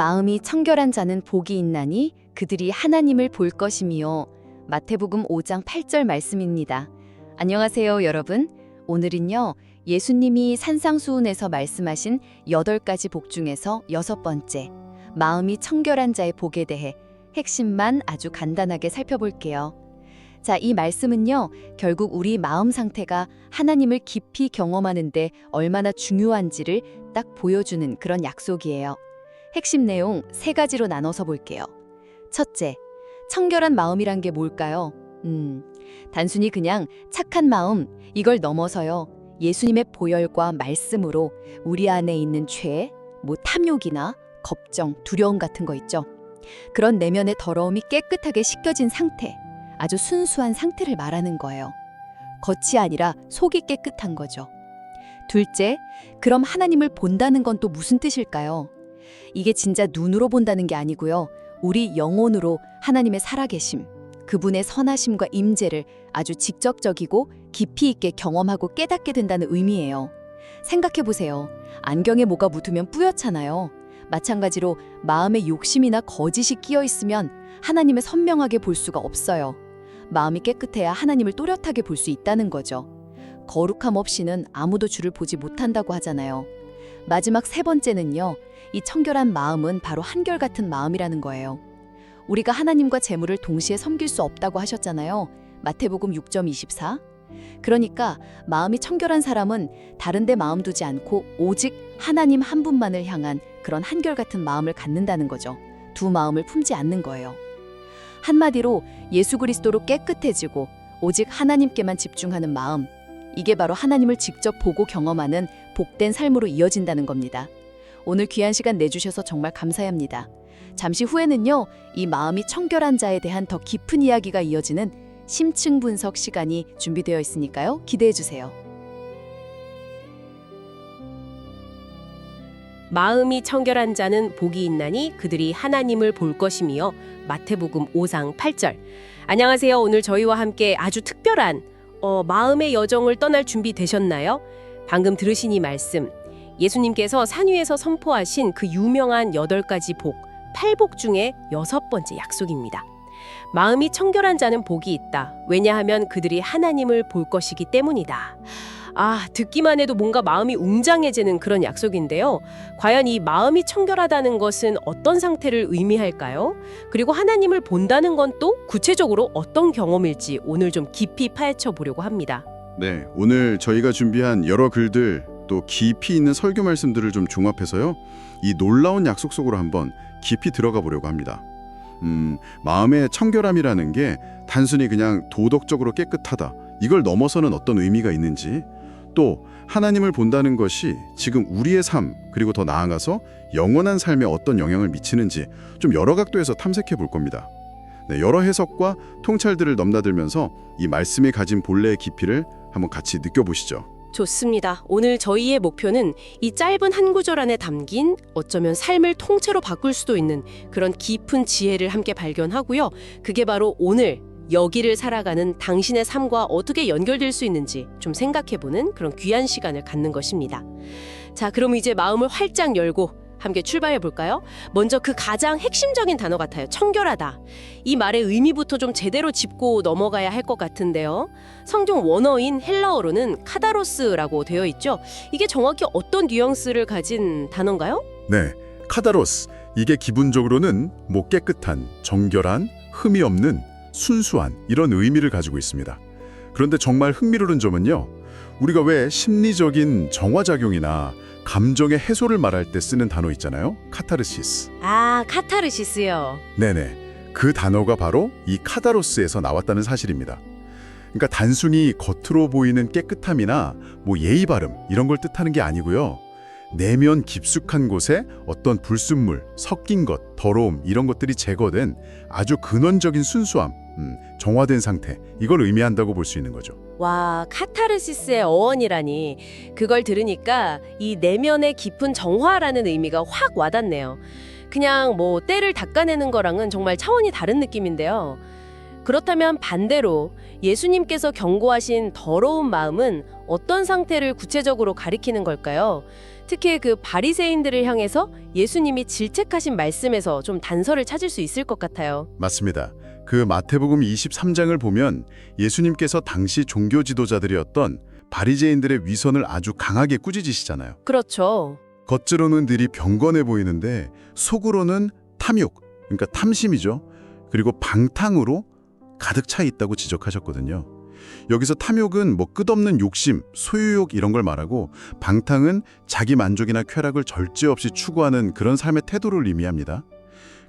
마음이 청결한 자는 복이 있나니 그들이 하나님을 볼 것이미요. 마태복음 5장 8절 말씀입니다. 안녕하세요, 여러분. 오늘은요, 예수님이 산상수훈에서 말씀하신 8가지 복 중에서 6번째, 마음이 청결한 자의 복에 대해 핵심만 아주 간단하게 살펴볼게요. 자, 이 말씀은요, 결국 우리 마음 상태가 하나님을 깊이 경험하는데 얼마나 중요한지를 딱 보여주는 그런 약속이에요. 핵심 내용 3가지로 나눠서 볼게요. 첫째, 청결한 마음이란 게 뭘까요? 단순히 그냥 착한 마음, 이걸 넘어서요. 예수님의 보혈과 말씀으로 우리 안에 있는 죄, 탐욕이나 걱정, 두려움 같은 거 있죠. 그런 내면의 더러움이 깨끗하게 씻겨진 상태, 아주 순수한 상태를 말하는 거예요. 겉이 아니라 속이 깨끗한 거죠. 둘째, 그럼 하나님을 본다는 건 또 무슨 뜻일까요? 이게 진짜 눈으로 본다는 게 아니고요. 우리 영혼으로 하나님의 살아계심, 그분의 선하심과 임재를 아주 직접적이고 깊이 있게 경험하고 깨닫게 된다는 의미예요. 생각해보세요. 안경에 뭐가 묻으면 뿌옇잖아요. 마찬가지로 마음에 욕심이나 거짓이 끼어 있으면 하나님을 선명하게 볼 수가 없어요. 마음이 깨끗해야 하나님을 또렷하게 볼 수 있다는 거죠. 거룩함 없이는 아무도 주를 보지 못한다고 하잖아요. 마지막 3번째는요. 이 청결한 마음은 바로 한결같은 마음이라는 거예요. 우리가 하나님과 재물을 동시에 섬길 수 없다고 하셨잖아요. 마태복음 6.24. 그러니까 마음이 청결한 사람은 다른 데 마음 두지 않고 오직 하나님 한 분만을 향한 그런 한결같은 마음을 갖는다는 거죠. 두 마음을 품지 않는 거예요. 한마디로 예수 그리스도로 깨끗해지고 오직 하나님께만 집중하는 마음, 이게 바로 하나님을 직접 보고 경험하는 복된 삶으로 이어진다는 겁니다. 오늘 귀한 시간 내주셔서 정말 감사합니다. 잠시 후에는요, 이 마음이 청결한 자에 대한 더 깊은 이야기가 이어지는 심층 분석 시간이 준비되어 있으니까요. 기대해 주세요. 마음이 청결한 자는 복이 있나니 그들이 하나님을 볼 것이며 마태복음 5장 8절. 안녕하세요. 오늘 저희와 함께 아주 특별한 마음의 여정을 떠날 준비 되셨나요? 방금 들으신 이 말씀, 예수님께서 산 위에서 선포하신 그 유명한 8가지 복, 8복 중에 6번째 약속입니다. 마음이 청결한 자는 복이 있다. 왜냐하면 그들이 하나님을 볼 것이기 때문이다. 듣기만 해도 뭔가 마음이 웅장해지는 그런 약속인데요. 과연 이 마음이 청결하다는 것은 어떤 상태를 의미할까요? 그리고 하나님을 본다는 건 또 구체적으로 어떤 경험일지 오늘 좀 깊이 파헤쳐 보려고 합니다. 네, 오늘 저희가 준비한 여러 글들 또 깊이 있는 설교 말씀들을 좀 종합해서요. 이 놀라운 약속 속으로 한번 깊이 들어가 보려고 합니다. 마음의 청결함이라는 게 단순히 그냥 도덕적으로 깨끗하다, 이걸 넘어서는 어떤 의미가 있는지, 또 하나님을 본다는 것이 지금 우리의 삶, 그리고 더 나아가서 영원한 삶에 어떤 영향을 미치는지 좀 여러 각도에서 탐색해 볼 겁니다. 네, 여러 해석과 통찰들을 넘나들면서 이 말씀이 가진 본래의 깊이를 한번 같이 느껴보시죠. 좋습니다. 오늘 저희의 목표는 이 짧은 한 구절 안에 담긴 어쩌면 삶을 통째로 바꿀 수도 있는 그런 깊은 지혜를 함께 발견하고요. 그게 바로 오늘 여기를 살아가는 당신의 삶과 어떻게 연결될 수 있는지 좀 생각해보는 그런 귀한 시간을 갖는 것입니다. 자, 그럼 이제 마음을 활짝 열고 함께 출발해볼까요? 먼저 그 가장 핵심적인 단어 같아요. 청결하다. 이 말의 의미부터 좀 제대로 짚고 넘어가야 할 것 같은데요. 성경 원어인 헬라어로는 카다로스라고 되어 있죠. 이게 정확히 어떤 뉘앙스를 가진 단어인가요? 네, 카다로스. 이게 기본적으로는 깨끗한, 정결한, 흠이 없는, 순수한 이런 의미를 가지고 있습니다. 그런데 정말 흥미로운 점은요. 우리가 왜 심리적인 정화작용이나 감정의 해소를 말할 때 쓰는 단어 있잖아요. 카타르시스. 카타르시스요. 네네. 그 단어가 바로 이 카다로스에서 나왔다는 사실입니다. 그러니까 단순히 겉으로 보이는 깨끗함이나 예의 바름 이런 걸 뜻하는 게 아니고요. 내면 깊숙한 곳에 어떤 불순물, 섞인 것, 더러움 이런 것들이 제거된 아주 근원적인 순수함, 정화된 상태, 이걸 의미한다고 볼 수 있는 거죠. 와, 카타르시스의 어원이라니. 그걸 들으니까 이 내면의 깊은 정화라는 의미가 확 와닿네요. 그냥 때를 닦아내는 거랑은 정말 차원이 다른 느낌인데요. 그렇다면 반대로 예수님께서 경고하신 더러운 마음은 어떤 상태를 구체적으로 가리키는 걸까요? 특히 그 바리새인들을 향해서 예수님이 질책하신 말씀에서 좀 단서를 찾을 수 있을 것 같아요. 맞습니다. 그 마태복음 23장을 보면 예수님께서 당시 종교 지도자들이었던 바리새인들의 위선을 아주 강하게 꾸짖으시잖아요. 그렇죠. 겉으로는 늘이 경건해 보이는데 속으로는 탐욕, 그러니까 탐심이죠. 그리고 방탕으로 가득 차 있다고 지적하셨거든요. 여기서 탐욕은 뭐 끝없는 욕심, 소유욕 이런 걸 말하고 방탕은 자기 만족이나 쾌락을 절제 없이 추구하는 그런 삶의 태도를 의미합니다.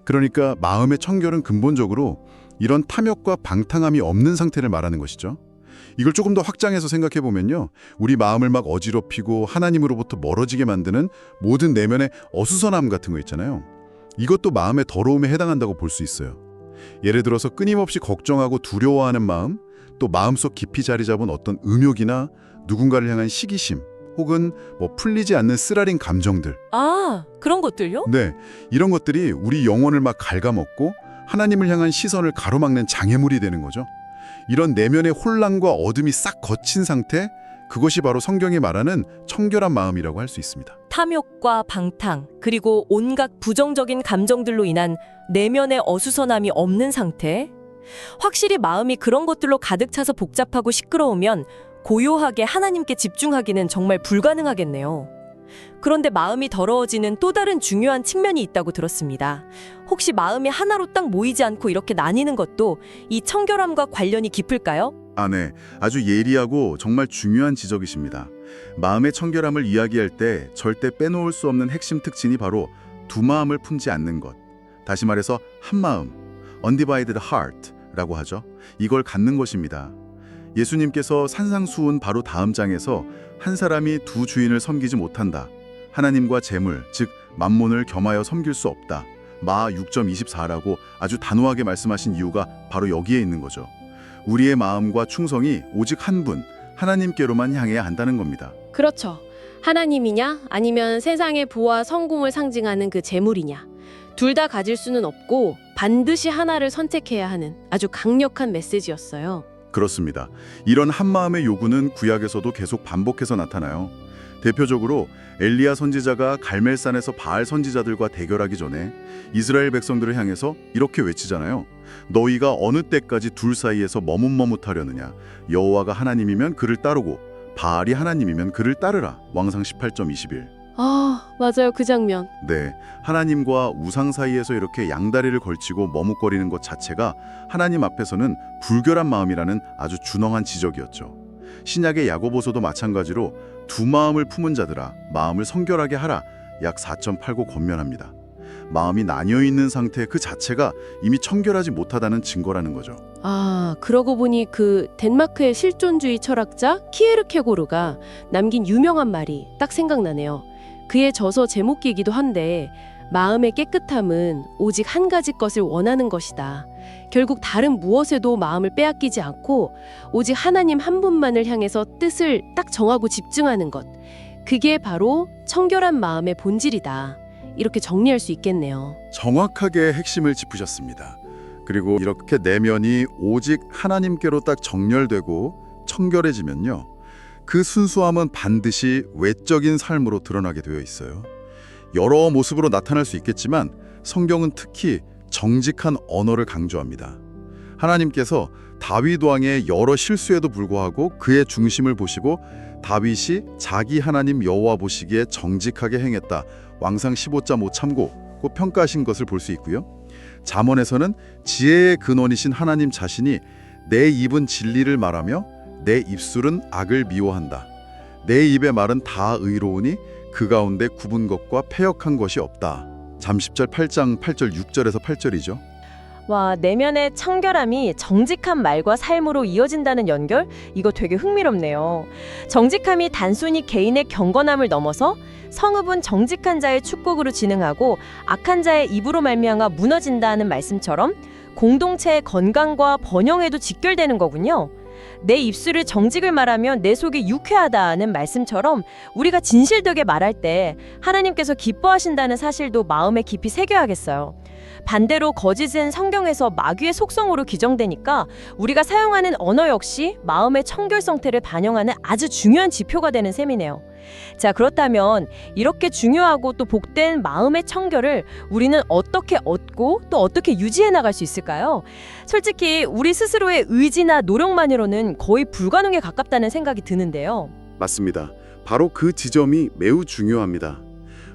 그러니까 마음의 청결은 근본적으로 이런 탐욕과 방탕함이 없는 상태를 말하는 것이죠. 이걸 조금 더 확장해서 생각해 보면요. 우리 마음을 막 어지럽히고 하나님으로부터 멀어지게 만드는 모든 내면의 어수선함 같은 거 있잖아요. 이것도 마음의 더러움에 해당한다고 볼 수 있어요. 예를 들어서 끊임없이 걱정하고 두려워하는 마음, 또 마음속 깊이 자리 잡은 어떤 음욕이나 누군가를 향한 시기심, 혹은 뭐 풀리지 않는 쓰라린 감정들. 아, 그런 것들요? 네, 이런 것들이 우리 영혼을 막 갉아먹고 하나님을 향한 시선을 가로막는 장애물이 되는 거죠. 이런 내면의 혼란과 어둠이 싹 거친 상태, 그것이 바로 성경이 말하는 청결한 마음이라고 할 수 있습니다. 탐욕과 방탕, 그리고 온갖 부정적인 감정들로 인한 내면의 어수선함이 없는 상태? 확실히 마음이 그런 것들로 가득 차서 복잡하고 시끄러우면 고요하게 하나님께 집중하기는 정말 불가능하겠네요. 그런데 마음이 더러워지는 또 다른 중요한 측면이 있다고 들었습니다. 혹시 마음이 하나로 딱 모이지 않고 이렇게 나뉘는 것도 이 청결함과 관련이 깊을까요? 네. 아주 예리하고 정말 중요한 지적이십니다. 마음의 청결함을 이야기할 때 절대 빼놓을 수 없는 핵심 특징이 바로 두 마음을 품지 않는 것. 다시 말해서 한 마음, undivided heart라고 하죠. 이걸 갖는 것입니다. 예수님께서 산상수훈 바로 다음 장에서 한 사람이 두 주인을 섬기지 못한다. 하나님과 재물, 즉 만몬을 겸하여 섬길 수 없다. 마 6.24라고 아주 단호하게 말씀하신 이유가 바로 여기에 있는 거죠. 우리의 마음과 충성이 오직 한 분, 하나님께로만 향해야 한다는 겁니다. 그렇죠. 하나님이냐 아니면 세상의 부와 성공을 상징하는 그 재물이냐. 둘 다 가질 수는 없고 반드시 하나를 선택해야 하는 아주 강력한 메시지였어요. 그렇습니다. 이런 한마음의 요구는 구약에서도 계속 반복해서 나타나요. 대표적으로 엘리야 선지자가 갈멜산에서 바알 선지자들과 대결하기 전에 이스라엘 백성들을 향해서 이렇게 외치잖아요. 너희가 어느 때까지 둘 사이에서 머뭇머뭇하려느냐. 여호와가 하나님이면 그를 따르고 바알이 하나님이면 그를 따르라. 왕상 18.21. 아, 맞아요. 그 장면. 네, 하나님과 우상 사이에서 이렇게 양다리를 걸치고 머뭇거리는 것 자체가 하나님 앞에서는 불결한 마음이라는 아주 준엄한 지적이었죠. 신약의 야고보서도 마찬가지로 두 마음을 품은 자들아 마음을 성결하게 하라 약 4.89 권면합니다. 마음이 나뉘어 있는 상태 그 자체가 이미 청결하지 못하다는 증거라는 거죠. 아, 그러고 보니 그 덴마크의 실존주의 철학자 키에르케고르가 남긴 유명한 말이 딱 생각나네요. 그의 저서 제목이기도 한데 마음의 깨끗함은 오직 한 가지 것을 원하는 것이다. 결국 다른 무엇에도 마음을 빼앗기지 않고 오직 하나님 한 분만을 향해서 뜻을 딱 정하고 집중하는 것. 그게 바로 청결한 마음의 본질이다. 이렇게 정리할 수 있겠네요. 정확하게 핵심을 짚으셨습니다. 그리고 이렇게 내면이 오직 하나님께로 딱 정렬되고 청결해지면요. 그 순수함은 반드시 외적인 삶으로 드러나게 되어 있어요. 여러 모습으로 나타날 수 있겠지만 성경은 특히 정직한 언어를 강조합니다. 하나님께서 다윗 왕의 여러 실수에도 불구하고 그의 중심을 보시고 다윗이 자기 하나님 여호와 보시기에 정직하게 행했다. 왕상 15.5 참고고 평가하신 것을 볼 수 있고요. 잠언에서는 지혜의 근원이신 하나님 자신이 내 입은 진리를 말하며 내 입술은 악을 미워한다. 내 입의 말은 다 의로우니 그 가운데 굽은 것과 패역한 것이 없다. 잠십절 8장 8절 6절에서 8절이죠. 와, 내면의 청결함이 정직한 말과 삶으로 이어진다는 연결? 이거 되게 흥미롭네요. 정직함이 단순히 개인의 경건함을 넘어서 성읍은 정직한 자의 축복으로 진흥하고 악한 자의 입으로 말미암아 무너진다는 말씀처럼 공동체의 건강과 번영에도 직결되는 거군요. 내 입술을 정직을 말하면 내 속이 유쾌하다는 말씀처럼 우리가 진실되게 말할 때 하나님께서 기뻐하신다는 사실도 마음에 깊이 새겨야겠어요. 반대로 거짓은 성경에서 마귀의 속성으로 규정되니까 우리가 사용하는 언어 역시 마음의 청결 상태를 반영하는 아주 중요한 지표가 되는 셈이네요. 자, 그렇다면 이렇게 중요하고 또 복된 마음의 청결을 우리는 어떻게 얻고 또 어떻게 유지해 나갈 수 있을까요? 솔직히 우리 스스로의 의지나 노력만으로는 거의 불가능에 가깝다는 생각이 드는데요. 맞습니다. 바로 그 지점이 매우 중요합니다.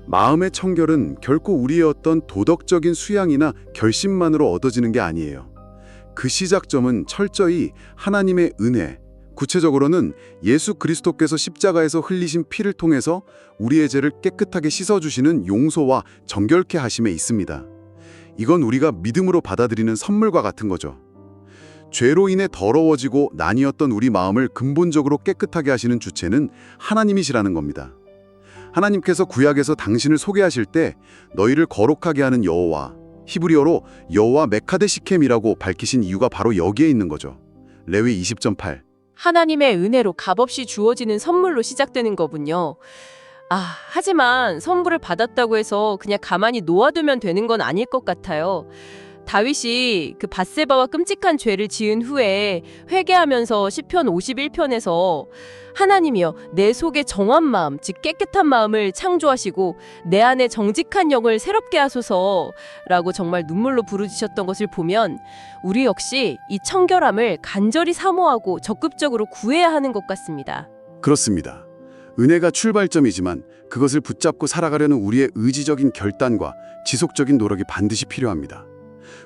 마음의 청결은 결코 우리의 어떤 도덕적인 수양이나 결심만으로 얻어지는 게 아니에요. 그 시작점은 철저히 하나님의 은혜, 구체적으로는 예수 그리스도께서 십자가에서 흘리신 피를 통해서 우리의 죄를 깨끗하게 씻어주시는 용서와 정결케 하심에 있습니다. 이건 우리가 믿음으로 받아들이는 선물과 같은 거죠. 죄로 인해 더러워지고 나뉘었던 우리 마음을 근본적으로 깨끗하게 하시는 주체는 하나님이시라는 겁니다. 하나님께서 구약에서 당신을 소개하실 때 너희를 거룩하게 하는 여호와, 히브리어로 여호와 메카데시켐이라고 밝히신 이유가 바로 여기에 있는 거죠. 레위 20.8. 하나님의 은혜로 값없이 주어지는 선물로 시작되는 거군요. 하지만 선물을 받았다고 해서 그냥 가만히 놓아두면 되는 건 아닐 것 같아요. 다윗이 그 밧세바와 끔찍한 죄를 지은 후에 회개하면서 시편 51편에서 하나님이여 내 속에 정한 마음, 즉 깨끗한 마음을 창조하시고 내 안에 정직한 영을 새롭게 하소서라고 정말 눈물로 부르짖으셨던 것을 보면 우리 역시 이 청결함을 간절히 사모하고 적극적으로 구해야 하는 것 같습니다. 그렇습니다. 은혜가 출발점이지만 그것을 붙잡고 살아가려는 우리의 의지적인 결단과 지속적인 노력이 반드시 필요합니다.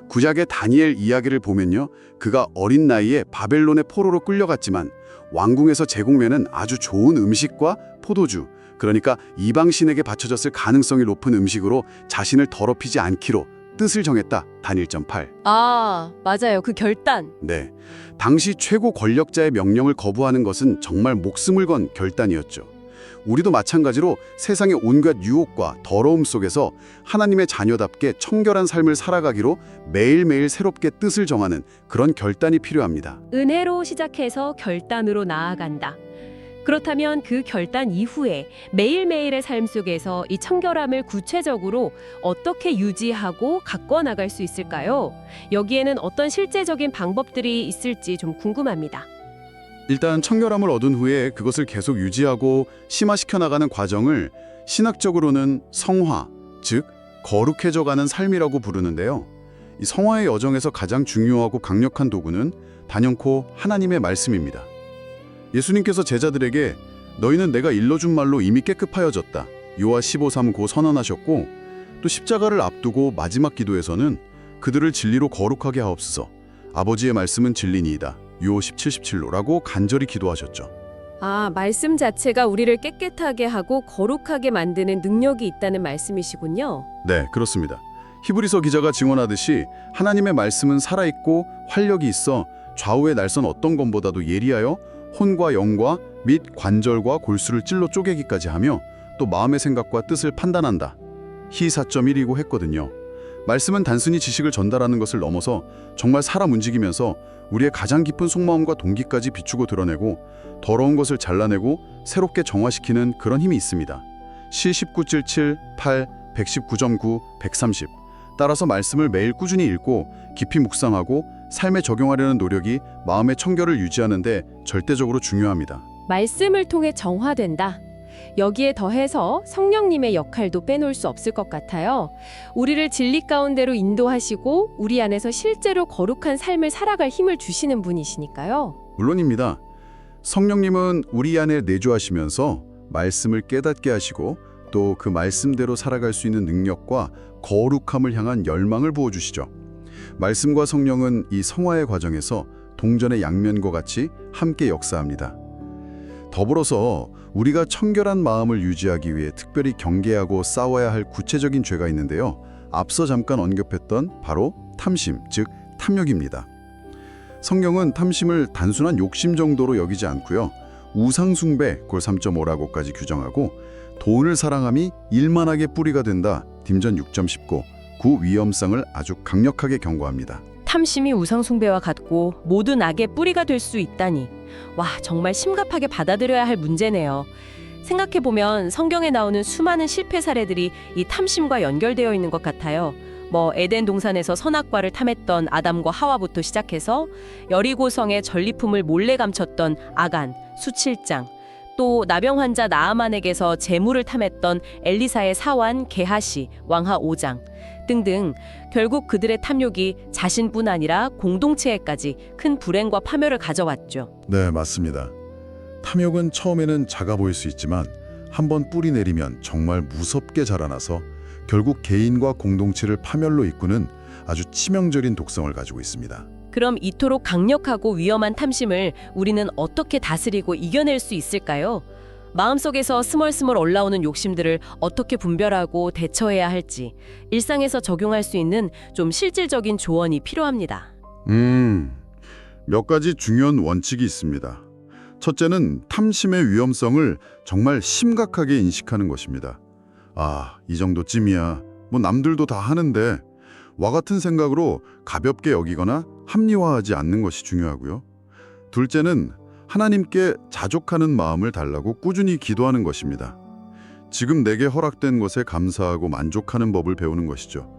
구약의 다니엘 이야기를 보면요, 그가 어린 나이에 바벨론의 포로로 끌려갔지만 왕궁에서 제공되는 아주 좋은 음식과 포도주, 그러니까 이방신에게 바쳐졌을 가능성이 높은 음식으로 자신을 더럽히지 않기로 뜻을 정했다. 다니엘.8. 맞아요. 그 결단. 네, 당시 최고 권력자의 명령을 거부하는 것은 정말 목숨을 건 결단이었죠. 우리도 마찬가지로 세상의 온갖 유혹과 더러움 속에서 하나님의 자녀답게 청결한 삶을 살아가기로 매일매일 새롭게 뜻을 정하는 그런 결단이 필요합니다. 은혜로 시작해서 결단으로 나아간다. 그렇다면 그 결단 이후에 매일매일의 삶 속에서 이 청결함을 구체적으로 어떻게 유지하고 가꿔 나갈 수 있을까요? 여기에는 어떤 실제적인 방법들이 있을지 좀 궁금합니다. 일단 청결함을 얻은 후에 그것을 계속 유지하고 심화시켜 나가는 과정을 신학적으로는 성화, 즉 거룩해져가는 삶이라고 부르는데요. 이 성화의 여정에서 가장 중요하고 강력한 도구는 단연코 하나님의 말씀입니다. 예수님께서 제자들에게 너희는 내가 일러준 말로 이미 깨끗하여졌다. 요한 15:3고 선언하셨고, 또 십자가를 앞두고 마지막 기도에서는 그들을 진리로 거룩하게 하옵소서. 아버지의 말씀은 진리니이다. 요 17:17로라고 간절히 기도하셨죠. 말씀 자체가 우리를 깨끗하게 하고 거룩하게 만드는 능력이 있다는 말씀이시군요. 네, 그렇습니다. 히브리서 기자가 증언하듯이 하나님의 말씀은 살아있고 활력이 있어 좌우의 날선 어떤 검보다도 예리하여 혼과 영과 및 관절과 골수를 찔러 쪼개기까지 하며 또 마음의 생각과 뜻을 판단한다. 히 4.1이고 했거든요. 말씀은 단순히 지식을 전달하는 것을 넘어서 정말 사람 움직이면서 우리의 가장 깊은 속마음과 동기까지 비추고 드러내고 더러운 것을 잘라내고 새롭게 정화시키는 그런 힘이 있습니다. 시 19.77, 8, 119.9, 130. 따라서 말씀을 매일 꾸준히 읽고 깊이 묵상하고 삶에 적용하려는 노력이 마음의 청결을 유지하는 데 절대적으로 중요합니다. 말씀을 통해 정화된다. 여기에 더해서 성령님의 역할도 빼놓을 수 없을 것 같아요. 우리를 진리 가운데로 인도하시고 우리 안에서 실제로 거룩한 삶을 살아갈 힘을 주시는 분이시니까요. 물론입니다. 성령님은 우리 안에 내주하시면서 말씀을 깨닫게 하시고 또 그 말씀대로 살아갈 수 있는 능력과 거룩함을 향한 열망을 부어주시죠. 말씀과 성령은 이 성화의 과정에서 동전의 양면과 같이 함께 역사합니다. 더불어서 우리가 청결한 마음을 유지하기 위해 특별히 경계하고 싸워야 할 구체적인 죄가 있는데요. 앞서 잠깐 언급했던 바로 탐심, 즉 탐욕입니다. 성경은 탐심을 단순한 욕심 정도로 여기지 않고요. 우상숭배, 골 3.5라고까지 규정하고 돈을 사랑함이 일만하게 뿌리가 된다. 딤전 6.19, 그 위험성을 아주 강력하게 경고합니다. 탐심이 우상숭배와 같고 모든 악의 뿌리가 될 수 있다니. 와, 정말 심각하게 받아들여야 할 문제네요. 생각해보면 성경에 나오는 수많은 실패 사례들이 이 탐심과 연결되어 있는 것 같아요. 에덴 동산에서 선악과를 탐했던 아담과 하와부터 시작해서 여리고성의 전리품을 몰래 감췄던 아간, 수칠장, 또 나병 환자 나아만에게서 재물을 탐했던 엘리사의 사환 게하시, 왕하 5장 등등, 결국 그들의 탐욕이 자신뿐 아니라 공동체에까지 큰 불행과 파멸을 가져왔죠. 네, 맞습니다. 탐욕은 처음에는 작아 보일 수 있지만 한번 뿌리 내리면 정말 무섭게 자라나서 결국 개인과 공동체를 파멸로 이끄는 아주 치명적인 독성을 가지고 있습니다. 그럼 이토록 강력하고 위험한 탐심을 우리는 어떻게 다스리고 이겨낼 수 있을까요? 마음속에서 스멀스멀 올라오는 욕심들을 어떻게 분별하고 대처해야 할지, 일상에서 적용할 수 있는 좀 실질적인 조언이 필요합니다. 몇 가지 중요한 원칙이 있습니다. 첫째는 탐심의 위험성을 정말 심각하게 인식하는 것입니다. 아, 이 정도쯤이야. 남들도 다 하는데. 와 같은 생각으로 가볍게 여기거나 합리화하지 않는 것이 중요하고요. 둘째는 하나님께 자족하는 마음을 달라고 꾸준히 기도하는 것입니다. 지금 내게 허락된 것에 감사하고 만족하는 법을 배우는 것이죠.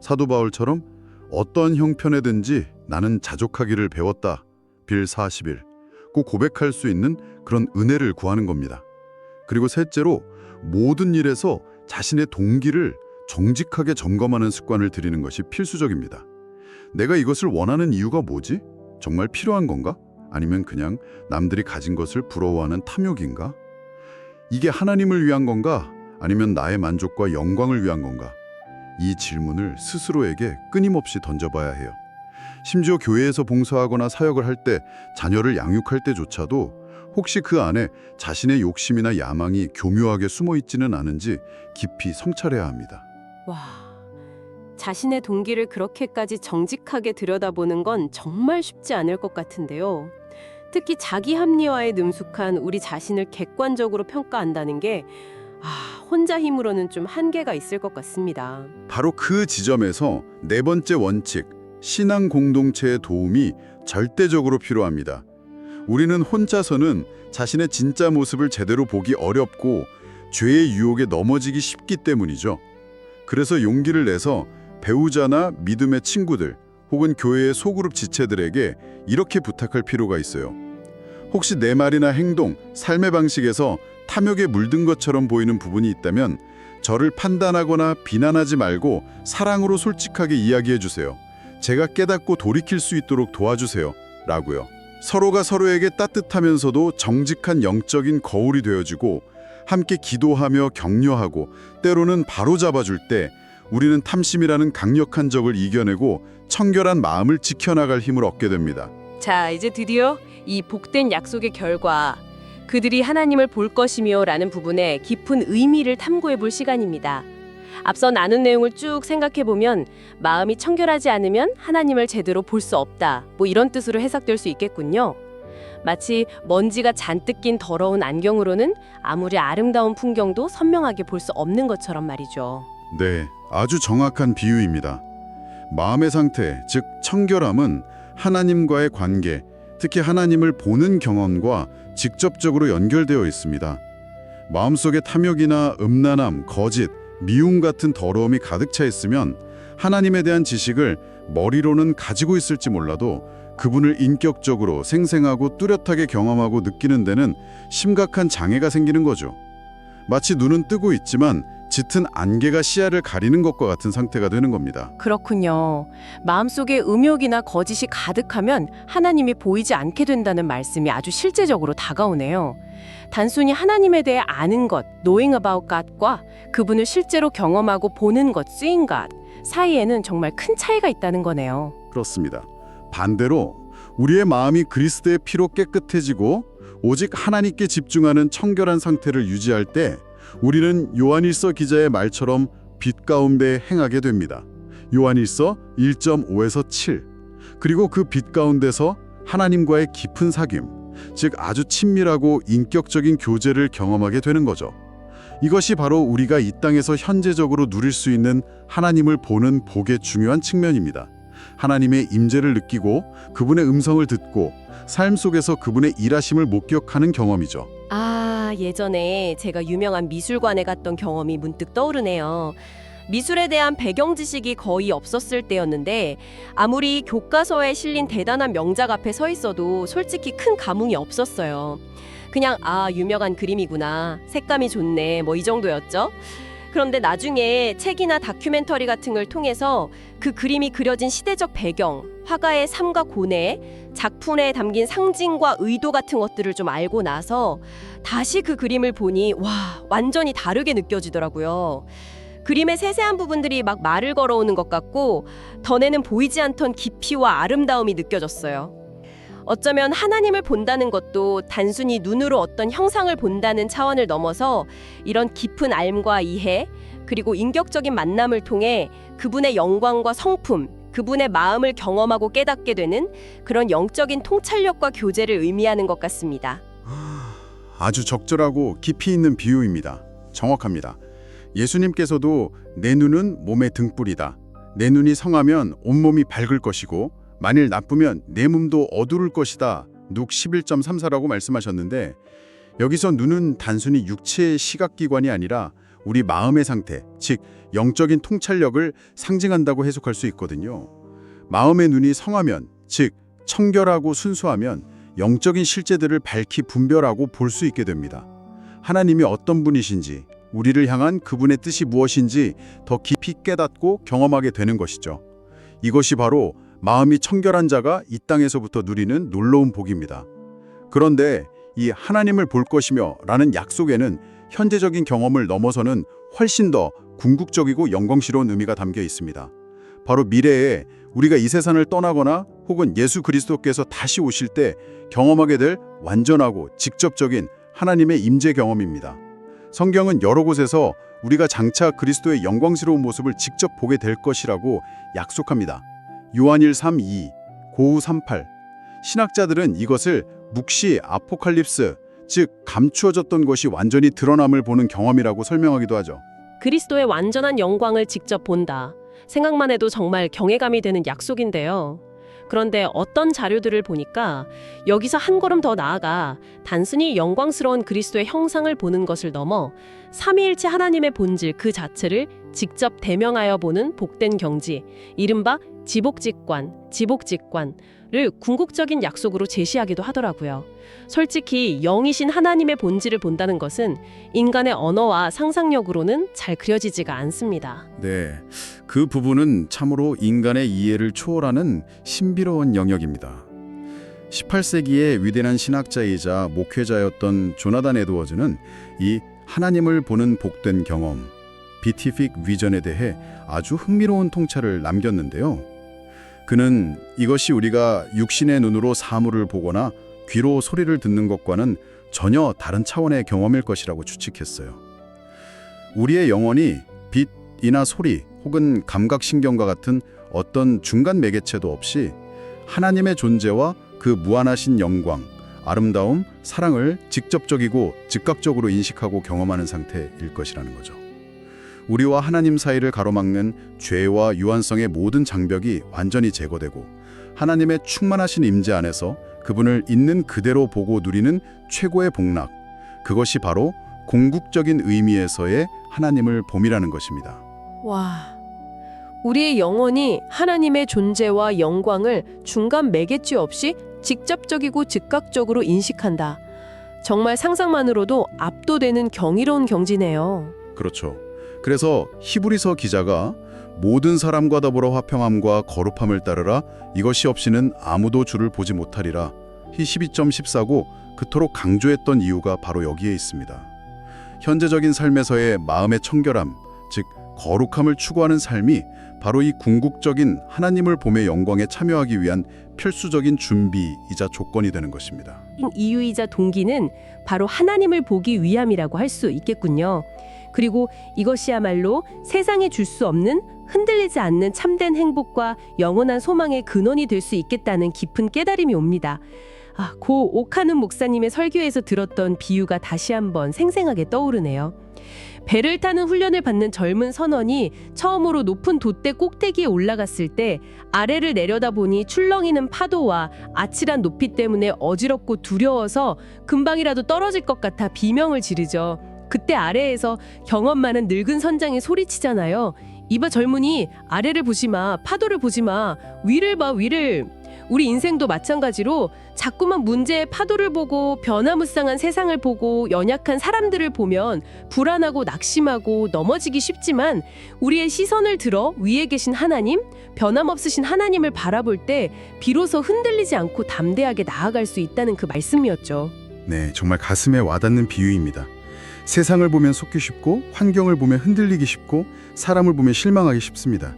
사도 바울처럼 어떤 형편에든지 나는 자족하기를 배웠다. 빌 40일. 꼭 고백할 수 있는 그런 은혜를 구하는 겁니다. 그리고 셋째로 모든 일에서 자신의 동기를 정직하게 점검하는 습관을 들이는 것이 필수적입니다. 내가 이것을 원하는 이유가 뭐지? 정말 필요한 건가? 아니면 그냥 남들이 가진 것을 부러워하는 탐욕인가? 이게 하나님을 위한 건가? 아니면 나의 만족과 영광을 위한 건가? 이 질문을 스스로에게 끊임없이 던져봐야 해요. 심지어 교회에서 봉사하거나 사역을 할 때, 자녀를 양육할 때조차도 혹시 그 안에 자신의 욕심이나 야망이 교묘하게 숨어 있지는 않은지 깊이 성찰해야 합니다. 와, 자신의 동기를 그렇게까지 정직하게 들여다보는 건 정말 쉽지 않을 것 같은데요. 특히 자기 합리화에 능숙한 우리 자신을 객관적으로 평가한다는 게 혼자 힘으로는 좀 한계가 있을 것 같습니다. 바로 그 지점에서 네 번째 원칙, 신앙 공동체의 도움이 절대적으로 필요합니다. 우리는 혼자서는 자신의 진짜 모습을 제대로 보기 어렵고 죄의 유혹에 넘어지기 쉽기 때문이죠. 그래서 용기를 내서 배우자나 믿음의 친구들 혹은 교회의 소그룹 지체들에게 이렇게 부탁할 필요가 있어요. 혹시 내 말이나 행동, 삶의 방식에서 탐욕에 물든 것처럼 보이는 부분이 있다면 저를 판단하거나 비난하지 말고 사랑으로 솔직하게 이야기해 주세요. 제가 깨닫고 돌이킬 수 있도록 도와주세요. 라고요. 서로가 서로에게 따뜻하면서도 정직한 영적인 거울이 되어주고 함께 기도하며 격려하고 때로는 바로잡아줄 때 우리는 탐심이라는 강력한 적을 이겨내고 청결한 마음을 지켜나갈 힘을 얻게 됩니다. 자, 이제 드디어 이 복된 약속의 결과, 그들이 하나님을 볼 것이며 라는 부분에 깊은 의미를 탐구해 볼 시간입니다. 앞서 나눈 내용을 쭉 생각해 보면 마음이 청결하지 않으면 하나님을 제대로 볼 수 없다, 이런 뜻으로 해석될 수 있겠군요. 마치 먼지가 잔뜩 낀 더러운 안경으로는 아무리 아름다운 풍경도 선명하게 볼 수 없는 것처럼 말이죠. 네, 아주 정확한 비유입니다. 마음의 상태, 즉 청결함은 하나님과의 관계, 특히 하나님을 보는 경험과 직접적으로 연결되어 있습니다. 마음속에 탐욕이나 음란함, 거짓, 미움 같은 더러움이 가득 차 있으면 하나님에 대한 지식을 머리로는 가지고 있을지 몰라도 그분을 인격적으로 생생하고 뚜렷하게 경험하고 느끼는 데는 심각한 장애가 생기는 거죠. 마치 눈은 뜨고 있지만 짙은 안개가 시야를 가리는 것과 같은 상태가 되는 겁니다. 그렇군요. 마음속에 음욕이나 거짓이 가득하면 하나님이 보이지 않게 된다는 말씀이 아주 실제적으로 다가오네요. 단순히 하나님에 대해 아는 것, knowing about God과 그분을 실제로 경험하고 보는 것, seeing God 사이에는 정말 큰 차이가 있다는 거네요. 그렇습니다. 반대로 우리의 마음이 그리스도의 피로 깨끗해지고 오직 하나님께 집중하는 청결한 상태를 유지할 때 우리는 요한일서 기자의 말처럼 빛 가운데 행하게 됩니다. 요한일서 1.5에서 7. 그리고 그 빛 가운데서 하나님과의 깊은 사귐, 즉 아주 친밀하고 인격적인 교제를 경험하게 되는 거죠. 이것이 바로 우리가 이 땅에서 현재적으로 누릴 수 있는 하나님을 보는 복의 중요한 측면입니다. 하나님의 임재를 느끼고 그분의 음성을 듣고 삶 속에서 그분의 일하심을 목격하는 경험이죠. 아, 예전에 제가 유명한 미술관에 갔던 경험이 문득 떠오르네요. 미술에 대한 배경 지식이 거의 없었을 때였는데 아무리 교과서에 실린 대단한 명작 앞에 서 있어도 솔직히 큰 감흥이 없었어요. 그냥 유명한 그림이구나, 색감이 좋네, 뭐 이 정도였죠. 그런데 나중에 책이나 다큐멘터리 같은 걸 통해서 그 그림이 그려진 시대적 배경, 화가의 삶과 고뇌, 작품에 담긴 상징과 의도 같은 것들을 좀 알고 나서 다시 그 그림을 보니 완전히 다르게 느껴지더라고요. 그림의 세세한 부분들이 막 말을 걸어오는 것 같고 전에는 보이지 않던 깊이와 아름다움이 느껴졌어요. 어쩌면 하나님을 본다는 것도 단순히 눈으로 어떤 형상을 본다는 차원을 넘어서 이런 깊은 알과 이해, 그리고 인격적인 만남을 통해 그분의 영광과 성품, 그분의 마음을 경험하고 깨닫게 되는 그런 영적인 통찰력과 교제를 의미하는 것 같습니다. 아주 적절하고 깊이 있는 비유입니다. 정확합니다. 예수님께서도 내 눈은 몸의 등불이다. 내 눈이 성하면 온몸이 밝을 것이고 만일 나쁘면 내 몸도 어두울 것이다. 눅 11.34라고 말씀하셨는데 여기서 눈은 단순히 육체의 시각기관이 아니라 우리 마음의 상태, 즉 영적인 통찰력을 상징한다고 해석할 수 있거든요. 마음의 눈이 성하면, 즉 청결하고 순수하면 영적인 실제들을 밝히 분별하고 볼 수 있게 됩니다. 하나님이 어떤 분이신지, 우리를 향한 그분의 뜻이 무엇인지 더 깊이 깨닫고 경험하게 되는 것이죠. 이것이 바로 마음이 청결한 자가 이 땅에서부터 누리는 놀라운 복입니다. 그런데 이 하나님을 볼 것이며 라는 약속에는 현재적인 경험을 넘어서는 훨씬 더 궁극적이고 영광스러운 의미가 담겨 있습니다. 바로 미래에 우리가 이 세상을 떠나거나 혹은 예수 그리스도께서 다시 오실 때 경험하게 될 완전하고 직접적인 하나님의 임재 경험입니다. 성경은 여러 곳에서 우리가 장차 그리스도의 영광스러운 모습을 직접 보게 될 것이라고 약속합니다. 요한일 3:2, 고우 3:8. 신학자들은 이것을 묵시 아포칼립스, 즉 감추어졌던 것이 완전히 드러남을 보는 경험이라고 설명하기도 하죠. 그리스도의 완전한 영광을 직접 본다. 생각만 해도 정말 경외감이 되는 약속인데요. 그런데 어떤 자료들을 보니까 여기서 한 걸음 더 나아가 단순히 영광스러운 그리스도의 형상을 보는 것을 넘어 삼위일체 하나님의 본질 그 자체를 직접 대명하여 보는 복된 경지, 이른바 지복직관을 궁극적인 약속으로 제시하기도 하더라고요. 솔직히 영이신 하나님의 본질을 본다는 것은 인간의 언어와 상상력으로는 잘 그려지지가 않습니다. 네, 그 부분은 참으로 인간의 이해를 초월하는 신비로운 영역입니다. 18세기의 위대한 신학자이자 목회자였던 조나단 에드워즈는 이 하나님을 보는 복된 경험, 비티픽 비전에 대해 아주 흥미로운 통찰을 남겼는데요. 그는 이것이 우리가 육신의 눈으로 사물을 보거나 귀로 소리를 듣는 것과는 전혀 다른 차원의 경험일 것이라고 추측했어요. 우리의 영혼이 빛이나 소리 혹은 감각신경과 같은 어떤 중간 매개체도 없이 하나님의 존재와 그 무한하신 영광, 아름다움, 사랑을 직접적이고 즉각적으로 인식하고 경험하는 상태일 것이라는 거죠. 우리와 하나님 사이를 가로막는 죄와 유한성의 모든 장벽이 완전히 제거되고 하나님의 충만하신 임재 안에서 그분을 있는 그대로 보고 누리는 최고의 복락, 그것이 바로 궁극적인 의미에서의 하나님을 봄이라는 것입니다. 와, 우리의 영혼이 하나님의 존재와 영광을 중간 매개체 없이 직접적이고 즉각적으로 인식한다. 정말 상상만으로도 압도되는 경이로운 경지네요. 그렇죠. 그래서 히브리서 기자가 모든 사람과 더불어 화평함과 거룩함을 따르라 이것이 없이는 아무도 주를 보지 못하리라. 히 12.14고 그토록 강조했던 이유가 바로 여기에 있습니다. 현재적인 삶에서의 마음의 청결함, 즉 거룩함을 추구하는 삶이 바로 이 궁극적인 하나님을 봄의 영광에 참여하기 위한 필수적인 준비이자 조건이 되는 것입니다. 이유이자 동기는 바로 하나님을 보기 위함이라고 할 수 있겠군요. 그리고 이것이야말로 세상에 줄 수 없는 흔들리지 않는 참된 행복과 영원한 소망의 근원이 될 수 있겠다는 깊은 깨달음이 옵니다. 고 옥하는 목사님의 설교에서 들었던 비유가 다시 한번 생생하게 떠오르네요. 배를 타는 훈련을 받는 젊은 선원이 처음으로 높은 돛대 꼭대기에 올라갔을 때 아래를 내려다보니 출렁이는 파도와 아찔한 높이 때문에 어지럽고 두려워서 금방이라도 떨어질 것 같아 비명을 지르죠. 그때 아래에서 경험 많은 늙은 선장이 소리치잖아요. 이봐 젊은이, 아래를 보지 마, 파도를 보지 마, 위를 봐, 위를. 우리 인생도 마찬가지로 자꾸만 문제의 파도를 보고 변화무쌍한 세상을 보고 연약한 사람들을 보면 불안하고 낙심하고 넘어지기 쉽지만, 우리의 시선을 들어 위에 계신 하나님, 변함없으신 하나님을 바라볼 때 비로소 흔들리지 않고 담대하게 나아갈 수 있다는 그 말씀이었죠. 네, 정말 가슴에 와닿는 비유입니다. 세상을 보면 속기 쉽고 환경을 보면 흔들리기 쉽고 사람을 보면 실망하기 쉽습니다.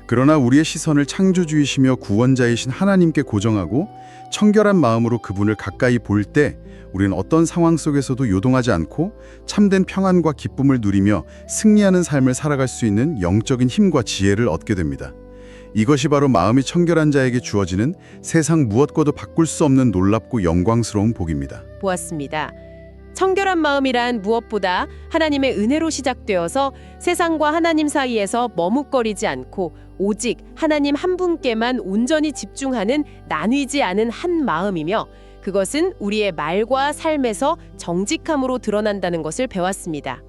그러나 우리의 시선을 창조주이시며 구원자이신 하나님께 고정하고 청결한 마음으로 그분을 가까이 볼 때 우리는 어떤 상황 속에서도 요동하지 않고 참된 평안과 기쁨을 누리며 승리하는 삶을 살아갈 수 있는 영적인 힘과 지혜를 얻게 됩니다. 이것이 바로 마음이 청결한 자에게 주어지는 세상 무엇과도 바꿀 수 없는 놀랍고 영광스러운 복입니다. 보았습니다. 청결한 마음이란 무엇보다 하나님의 은혜로 시작되어서 세상과 하나님 사이에서 머뭇거리지 않고 오직 하나님 한 분께만 온전히 집중하는 나뉘지 않은 한 마음이며, 그것은 우리의 말과 삶에서 정직함으로 드러난다는 것을 배웠습니다.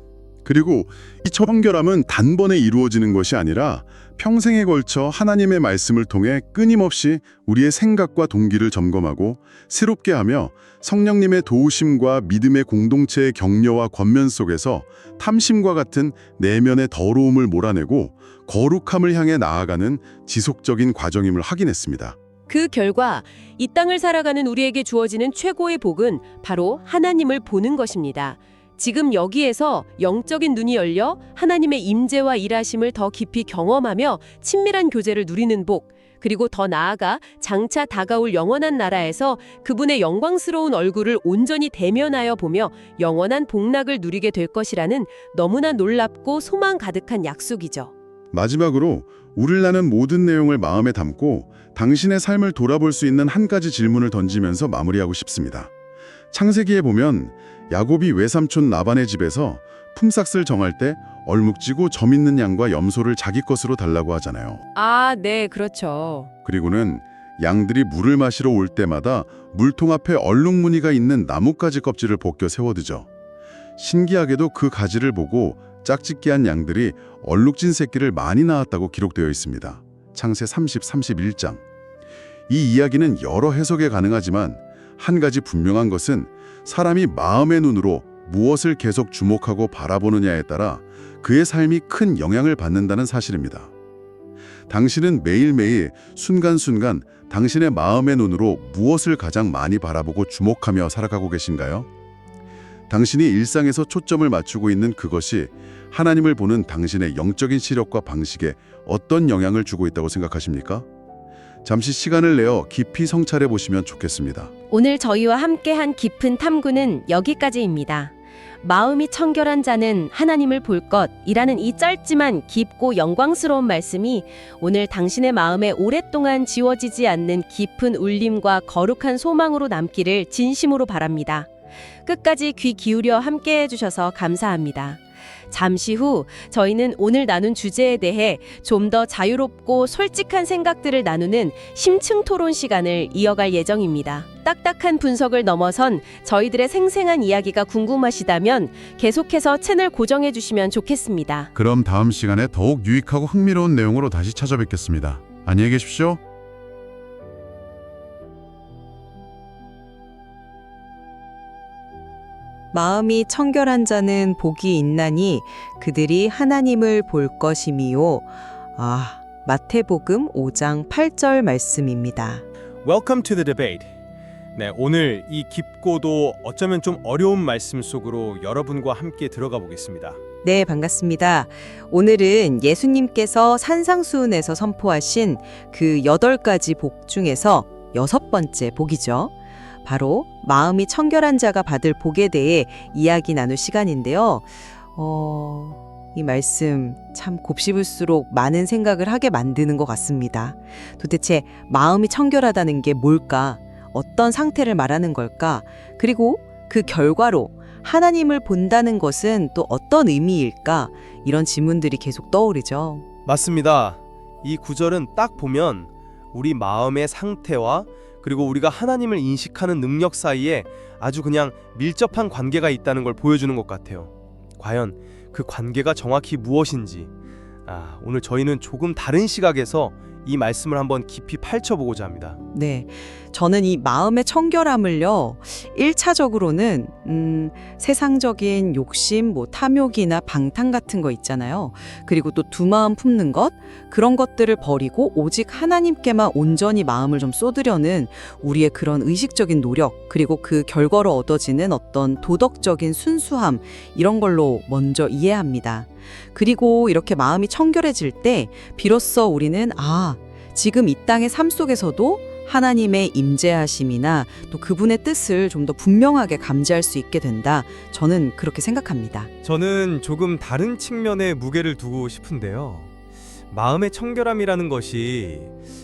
그리고 이 청결함은 단번에 이루어지는 것이 아니라 평생에 걸쳐 하나님의 말씀을 통해 끊임없이 우리의 생각과 동기를 점검하고 새롭게 하며 성령님의 도우심과 믿음의 공동체의 격려와 권면 속에서 탐심과 같은 내면의 더러움을 몰아내고 거룩함을 향해 나아가는 지속적인 과정임을 확인했습니다. 그 결과 이 땅을 살아가는 우리에게 주어지는 최고의 복은 바로 하나님을 보는 것입니다. 지금 여기에서 영적인 눈이 열려 하나님의 임재와 일하심을 더 깊이 경험하며 친밀한 교제를 누리는 복, 그리고 더 나아가 장차 다가올 영원한 나라에서 그분의 영광스러운 얼굴을 온전히 대면하여 보며 영원한 복락을 누리게 될 것이라는 너무나 놀랍고 소망 가득한 약속이죠. 마지막으로 우릴 나는 모든 내용을 마음에 담고 당신의 삶을 돌아볼 수 있는 한 가지 질문을 던지면서 마무리하고 싶습니다. 창세기에 보면 야곱이 외삼촌 라반의 집에서 품삯을 정할 때 얼룩지고 점 있는 양과 염소를 자기 것으로 달라고 하잖아요. 아, 네, 그렇죠. 그리고는 양들이 물을 마시러 올 때마다 물통 앞에 얼룩무늬가 있는 나뭇가지 껍질을 벗겨 세워두죠. 신기하게도 그 가지를 보고 짝짓기한 양들이 얼룩진 새끼를 많이 낳았다고 기록되어 있습니다. 창세 30, 31장. 이 이야기는 여러 해석이 가능하지만 한 가지 분명한 것은 사람이 마음의 눈으로 무엇을 계속 주목하고 바라보느냐에 따라 그의 삶이 큰 영향을 받는다는 사실입니다. 당신은 매일매일 순간순간 당신의 마음의 눈으로 무엇을 가장 많이 바라보고 주목하며 살아가고 계신가요? 당신이 일상에서 초점을 맞추고 있는 그것이 하나님을 보는 당신의 영적인 시력과 방식에 어떤 영향을 주고 있다고 생각하십니까? 잠시 시간을 내어 깊이 성찰해 보시면 좋겠습니다. 오늘 저희와 함께한 깊은 탐구는 여기까지입니다. 마음이 청결한 자는 하나님을 볼 것이라는 이 짧지만 깊고 영광스러운 말씀이 오늘 당신의 마음에 오랫동안 지워지지 않는 깊은 울림과 거룩한 소망으로 남기를 진심으로 바랍니다. 끝까지 귀 기울여 함께해 주셔서 감사합니다. 잠시 후 저희는 오늘 나눈 주제에 대해 좀 더 자유롭고 솔직한 생각들을 나누는 심층 토론 시간을 이어갈 예정입니다. 딱딱한 분석을 넘어선 저희들의 생생한 이야기가 궁금하시다면 계속해서 채널 고정해 주시면 좋겠습니다. 그럼 다음 시간에 더욱 유익하고 흥미로운 내용으로 다시 찾아뵙겠습니다. 안녕히 계십시오. 마음이 청결한 자는 복이 있나니 그들이 하나님을 볼 것이미요. 마태복음 5장 8절 말씀입니다. Welcome to the debate. 네, 오늘 이 깊고도 어쩌면 좀 어려운 말씀 속으로 여러분과 함께 들어가 보겠습니다. 네, 반갑습니다. 오늘은 예수님께서 산상수훈에서 선포하신 그 8가지 복 중에서 6번째 복이죠. 바로 마음이 청결한 자가 받을 복에 대해 이야기 나눌 시간인데요. 이 말씀 참 곱씹을수록 많은 생각을 하게 만드는 것 같습니다. 도대체 마음이 청결하다는 게 뭘까? 어떤 상태를 말하는 걸까? 그리고 그 결과로 하나님을 본다는 것은 또 어떤 의미일까? 이런 질문들이 계속 떠오르죠. 맞습니다. 이 구절은 딱 보면 우리 마음의 상태와 그리고 우리가 하나님을 인식하는 능력 사이에 아주 그냥 밀접한 관계가 있다는 걸 보여주는 것 같아요. 과연 그 관계가 정확히 무엇인지 오늘 저희는 조금 다른 시각에서 이 말씀을 한번 깊이 파헤쳐보고자 합니다. 네, 저는 이 마음의 청결함을요, 1차적으로는 세상적인 욕심, 탐욕이나 방탕 같은 거 있잖아요. 그리고 또 두 마음 품는 것, 그런 것들을 버리고 오직 하나님께만 온전히 마음을 좀 쏟으려는 우리의 그런 의식적인 노력, 그리고 그 결과로 얻어지는 어떤 도덕적인 순수함, 이런 걸로 먼저 이해합니다. 그리고 이렇게 마음이 청결해질 때 비로소 우리는 지금 이 땅의 삶 속에서도 하나님의 임재하심이나 또 그분의 뜻을 좀 더 분명하게 감지할 수 있게 된다. 저는 그렇게 생각합니다. 저는 조금 다른 측면에 무게를 두고 싶은데요. 마음의 청결함이라는 것이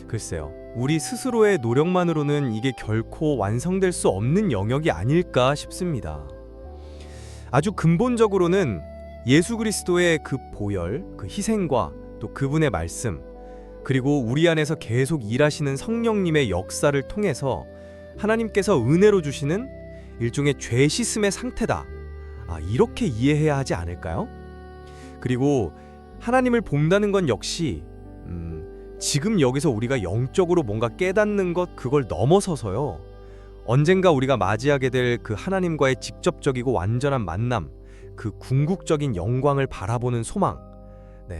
글쎄요. 우리 스스로의 노력만으로는 이게 결코 완성될 수 없는 영역이 아닐까 싶습니다. 아주 근본적으로는 예수 그리스도의 그 보혈, 그 희생과 또 그분의 말씀, 그리고 우리 안에서 계속 일하시는 성령님의 역사를 통해서 하나님께서 은혜로 주시는 일종의 죄 씻음의 상태다. 이렇게 이해해야 하지 않을까요? 그리고 하나님을 본다는 건 역시 지금 여기서 우리가 영적으로 뭔가 깨닫는 것 그걸 넘어서서요. 언젠가 우리가 맞이하게 될 그 하나님과의 직접적이고 완전한 만남, 그 궁극적인 영광을 바라보는 소망.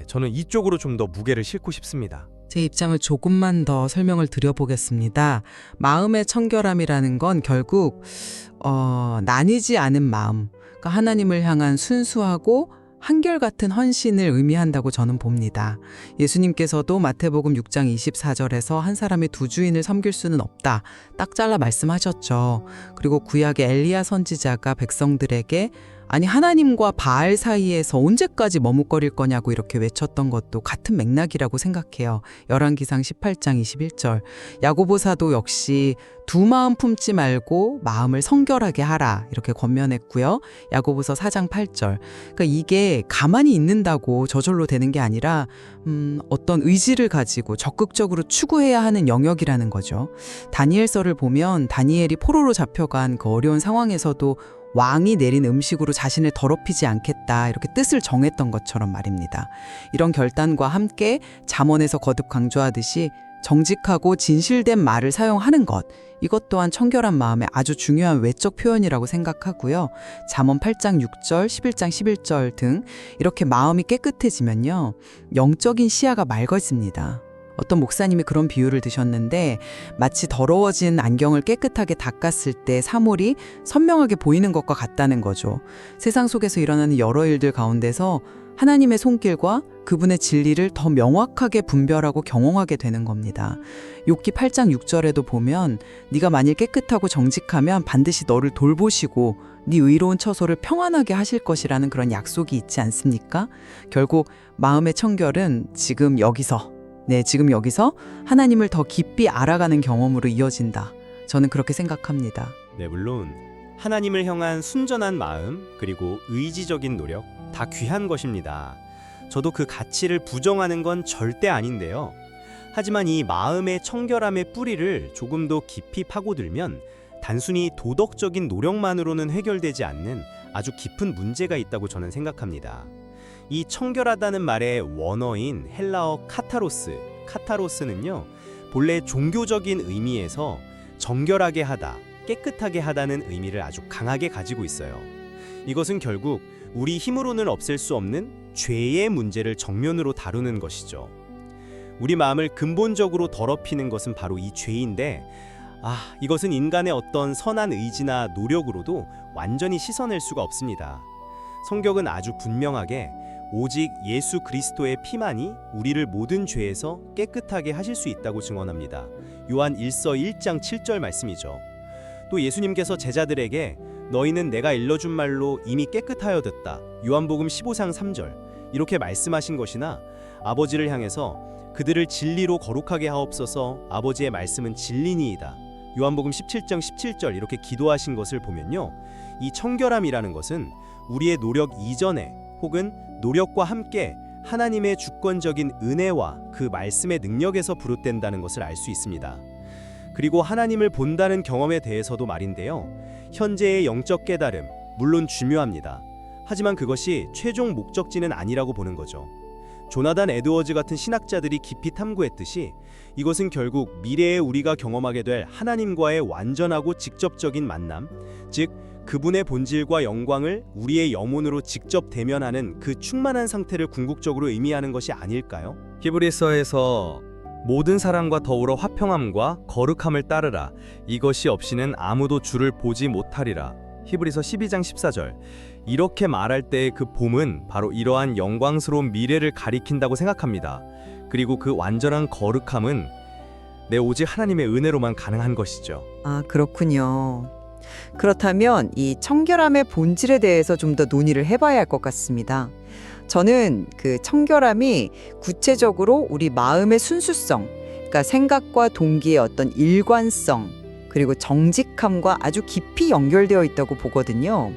저는 이쪽으로 좀 더 무게를 싣고 싶습니다. 제 입장을 조금만 더 설명을 드려보겠습니다. 마음의 청결함이라는 건 결국 나뉘지 않은 마음, 그러니까 하나님을 향한 순수하고 한결같은 헌신을 의미한다고 저는 봅니다. 예수님께서도 마태복음 6장 24절에서 한 사람이 두 주인을 섬길 수는 없다. 딱 잘라 말씀하셨죠. 그리고 구약의 엘리야 선지자가 백성들에게 아니 하나님과 바알 사이에서 언제까지 머뭇거릴 거냐고 이렇게 외쳤던 것도 같은 맥락이라고 생각해요. 열왕기상 18장 21절. 야고보사도 역시 두 마음 품지 말고 마음을 성결하게 하라 이렇게 권면했고요. 야고보서 4장 8절. 그러니까 이게 가만히 있는다고 저절로 되는 게 아니라 어떤 의지를 가지고 적극적으로 추구해야 하는 영역이라는 거죠. 다니엘서를 보면 다니엘이 포로로 잡혀간 그 어려운 상황에서도 왕이 내린 음식으로 자신을 더럽히지 않겠다 이렇게 뜻을 정했던 것처럼 말입니다. 이런 결단과 함께 잠언에서 거듭 강조하듯이 정직하고 진실된 말을 사용하는 것, 이것 또한 청결한 마음의 아주 중요한 외적 표현이라고 생각하고요. 잠언 8장 6절, 11장 11절 등 이렇게 마음이 깨끗해지면요, 영적인 시야가 맑아집니다. 어떤 목사님이 그런 비유를 드셨는데 마치 더러워진 안경을 깨끗하게 닦았을 때 사물이 선명하게 보이는 것과 같다는 거죠. 세상 속에서 일어나는 여러 일들 가운데서 하나님의 손길과 그분의 진리를 더 명확하게 분별하고 경험하게 되는 겁니다. 욥기 8장 6절에도 보면 네가 만일 깨끗하고 정직하면 반드시 너를 돌보시고 네 의로운 처소를 평안하게 하실 것이라는 그런 약속이 있지 않습니까? 결국 마음의 청결은 지금 여기서 하나님을 더 깊이 알아가는 경험으로 이어진다. 저는 그렇게 생각합니다. 네, 물론 하나님을 향한 순전한 마음 그리고 의지적인 노력 다 귀한 것입니다. 저도 그 가치를 부정하는 건 절대 아닌데요. 하지만 이 마음의 청결함의 뿌리를 조금 더 깊이 파고들면 단순히 도덕적인 노력만으로는 해결되지 않는 아주 깊은 문제가 있다고 저는 생각합니다. 이 청결하다는 말의 원어인 헬라어 카타로스는요, 본래 종교적인 의미에서 정결하게 하다, 깨끗하게 하다는 의미를 아주 강하게 가지고 있어요. 이것은 결국 우리 힘으로는 없앨 수 없는 죄의 문제를 정면으로 다루는 것이죠. 우리 마음을 근본적으로 더럽히는 것은 바로 이 죄인데, 이것은 인간의 어떤 선한 의지나 노력으로도 완전히 씻어낼 수가 없습니다. 성경은 아주 분명하게 오직 예수 그리스도의 피만이 우리를 모든 죄에서 깨끗하게 하실 수 있다고 증언합니다. 요한 1서 1장 7절 말씀이죠. 또 예수님께서 제자들에게 너희는 내가 일러준 말로 이미 깨끗하여졌다. 요한복음 15장 3절 이렇게 말씀하신 것이나 아버지를 향해서 그들을 진리로 거룩하게 하옵소서 아버지의 말씀은 진리니이다. 요한복음 17장 17절 이렇게 기도하신 것을 보면요. 이 청결함이라는 것은 우리의 노력 이전에 혹은 노력과 함께 하나님의 주권적인 은혜와 그 말씀의 능력에서 비롯된다는 것을 알 수 있습니다. 그리고 하나님을 본다는 경험에 대해서도 말인데요. 현재의 영적 깨달음, 물론 중요합니다. 하지만 그것이 최종 목적지는 아니라고 보는 거죠. 조나단 에드워즈 같은 신학자들이 깊이 탐구했듯이 이것은 결국 미래에 우리가 경험하게 될 하나님과의 완전하고 직접적인 만남, 즉 그분의 본질과 영광을 우리의 영혼으로 직접 대면하는 그 충만한 상태를 궁극적으로 의미하는 것이 아닐까요? 히브리서에서 모든 사람과 더불어 화평함과 거룩함을 따르라. 이것이 없이는 아무도 주를 보지 못하리라. 히브리서 12장 14절. 이렇게 말할 때의 그 봄은 바로 이러한 영광스러운 미래를 가리킨다고 생각합니다. 그리고 그 완전한 거룩함은 오직 하나님의 은혜로만 가능한 것이죠. 아, 그렇군요. 그렇다면 이 청결함의 본질에 대해서 좀 더 논의를 해봐야 할 것 같습니다. 저는 그 청결함이 구체적으로 우리 마음의 순수성, 그러니까 생각과 동기의 어떤 일관성, 그리고 정직함과 아주 깊이 연결되어 있다고 보거든요.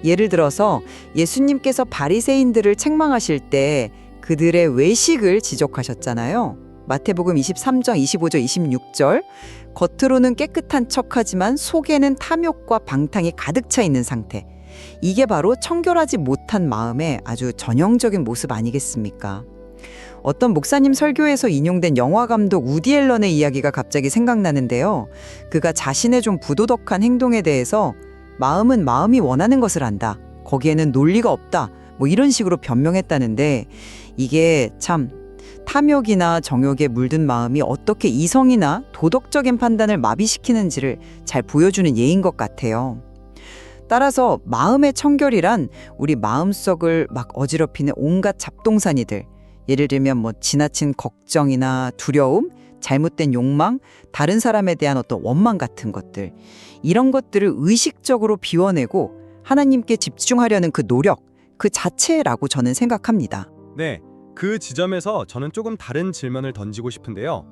예를 들어서 예수님께서 바리새인들을 책망하실 때 그들의 외식을 지적하셨잖아요. 마태복음 23장 25절 26절. 겉으로는 깨끗한 척하지만 속에는 탐욕과 방탕이 가득 차 있는 상태. 이게 바로 청결하지 못한 마음의 아주 전형적인 모습 아니겠습니까? 어떤 목사님 설교에서 인용된 영화 감독 우디 앨런의 이야기가 갑자기 생각나는데요. 그가 자신의 좀 부도덕한 행동에 대해서 마음은 마음이 원하는 것을 한다. 거기에는 논리가 없다. 뭐 이런 식으로 변명했다는데 이게 참 탐욕이나 정욕에 물든 마음이 어떻게 이성이나 도덕적인 판단을 마비시키는지를 잘 보여주는 예인 것 같아요. 따라서 마음의 청결이란 우리 마음속을 막 어지럽히는 온갖 잡동사니들, 예를 들면 뭐 지나친 걱정이나 두려움, 잘못된 욕망, 다른 사람에 대한 어떤 원망 같은 것들, 이런 것들을 의식적으로 비워내고 하나님께 집중하려는 그 노력, 그 자체라고 저는 생각합니다. 네, 그 지점에서 저는 조금 다른 질문을 던지고 싶은데요.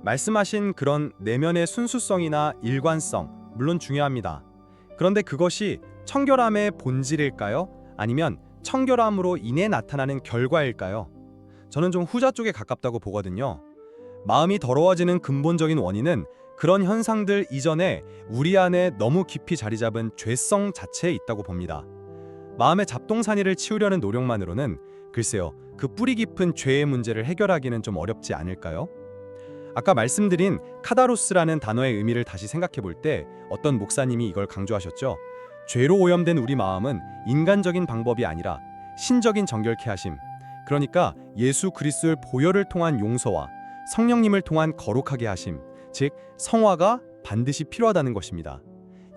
말씀하신 그런 내면의 순수성이나 일관성, 물론 중요합니다. 그런데 그것이 청결함의 본질일까요? 아니면 청결함으로 인해 나타나는 결과일까요? 저는 좀 후자 쪽에 가깝다고 보거든요. 마음이 더러워지는 근본적인 원인은 그런 현상들 이전에 우리 안에 너무 깊이 자리 잡은 죄성 자체에 있다고 봅니다. 마음의 잡동사니를 치우려는 노력만으로는 글쎄요, 그 뿌리 깊은 죄의 문제를 해결하기는 좀 어렵지 않을까요? 아까 말씀드린 카다로스라는 단어의 의미를 다시 생각해 볼 때 어떤 목사님이 이걸 강조하셨죠. 죄로 오염된 우리 마음은 인간적인 방법이 아니라 신적인 정결케 하심, 그러니까 예수 그리스도의 보혈을 통한 용서와 성령님을 통한 거룩하게 하심, 즉 성화가 반드시 필요하다는 것입니다.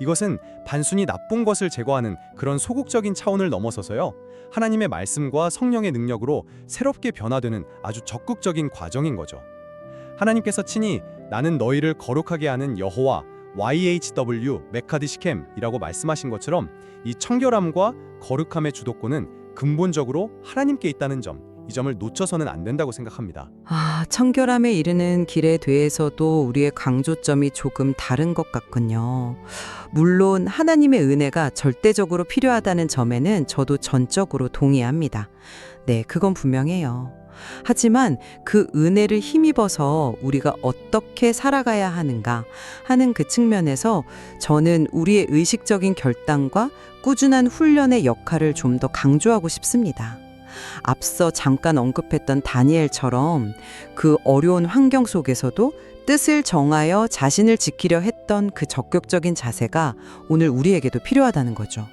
이것은 단순히 나쁜 것을 제거하는 그런 소극적인 차원을 넘어서서요, 하나님의 말씀과 성령의 능력으로 새롭게 변화되는 아주 적극적인 과정인 거죠. 하나님께서 친히 나는 너희를 거룩하게 하는 여호와 YHW 메카드시켐이라고 말씀하신 것처럼 이 청결함과 거룩함의 주도권은 근본적으로 하나님께 있다는 점, 이 점을 놓쳐서는 안 된다고 생각합니다. 아, 청결함에 이르는 길에 대해서도 우리의 강조점이 조금 다른 것 같군요. 물론 하나님의 은혜가 절대적으로 필요하다는 점에는 저도 전적으로 동의합니다. 네, 그건 분명해요. 하지만 그 은혜를 힘입어서 우리가 어떻게 살아가야 하는가 하는 그 측면에서 저는 우리의 의식적인 결단과 꾸준한 훈련의 역할을 좀 더 강조하고 싶습니다. 앞서 잠깐 언급했던 다니엘처럼 그 어려운 환경 속에서도 뜻을 정하여 자신을 지키려 했던 그 적극적인 자세가 오늘 우리에게도 필요하다는 거죠.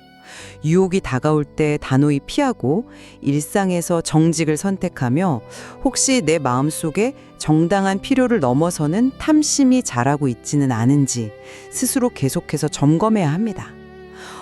유혹이 다가올 때 단호히 피하고 일상에서 정직을 선택하며 혹시 내 마음속에 정당한 필요를 넘어서는 탐심이 자라고 있지는 않은지 스스로 계속해서 점검해야 합니다.